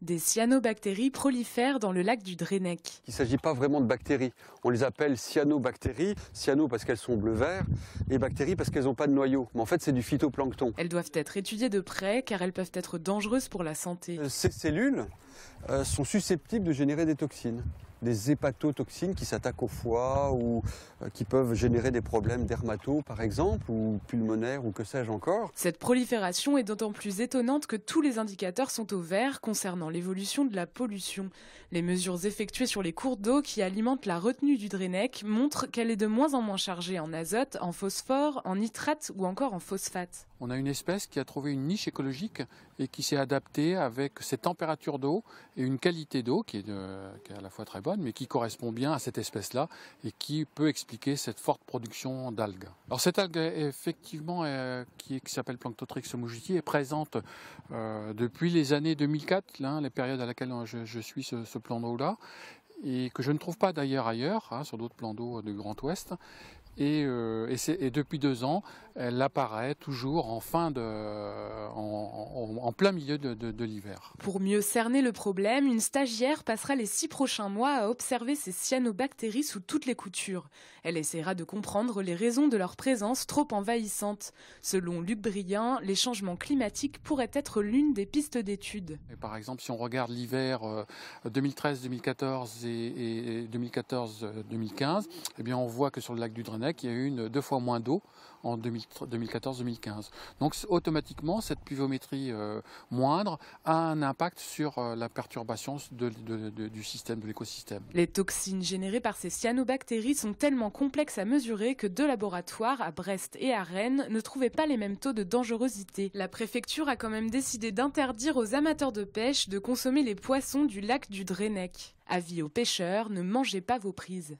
Des cyanobactéries prolifèrent dans le lac du Drennec. Il ne s'agit pas vraiment de bactéries. On les appelle cyanobactéries, cyano parce qu'elles sont bleu-vert, et bactéries parce qu'elles n'ont pas de noyau. Mais en fait, c'est du phytoplancton. Elles doivent être étudiées de près car elles peuvent être dangereuses pour la santé. Ces cellules sont susceptibles de générer des toxines, des hépatotoxines qui s'attaquent au foie ou qui peuvent générer des problèmes dermato par exemple, ou pulmonaires ou que sais-je encore. Cette prolifération est d'autant plus étonnante que tous les indicateurs sont au vert concernant l'évolution de la pollution. Les mesures effectuées sur les cours d'eau qui alimentent la retenue du Drennec montrent qu'elle est de moins en moins chargée en azote, en phosphore, en nitrate ou encore en phosphate. On a une espèce qui a trouvé une niche écologique et qui s'est adaptée avec ces températures d'eau et une qualité d'eau qui est à la fois très bonne, mais qui correspond bien à cette espèce-là et qui peut expliquer cette forte production d'algues. Alors cette algue, effectivement, qui s'appelle Planctotrix moujuti, est présente depuis les années 2004, les périodes à laquelle je suis ce plan d'eau-là, et que je ne trouve pas d'ailleurs ailleurs, sur d'autres plans d'eau du Grand Ouest. Et depuis 2 ans, elle apparaît toujours en plein milieu de l'hiver. Pour mieux cerner le problème, une stagiaire passera les 6 prochains mois à observer ces cyanobactéries sous toutes les coutures. Elle essaiera de comprendre les raisons de leur présence trop envahissante. Selon Luc Brien, les changements climatiques pourraient être l'une des pistes d'étude. Par exemple, si on regarde l'hiver 2013-2014 et 2014-2015, eh bien on voit que sur le lac du Drennec, il y a eu 2 fois moins d'eau en 2014-2015. Donc automatiquement, cette pluviométrie moindre a un impact sur la perturbation du système, de l'écosystème. Les toxines générées par ces cyanobactéries sont tellement complexes à mesurer que 2 laboratoires, à Brest et à Rennes, ne trouvaient pas les mêmes taux de dangerosité. La préfecture a quand même décidé d'interdire aux amateurs de pêche de consommer les poissons du lac du Drennec. Avis aux pêcheurs, ne mangez pas vos prises.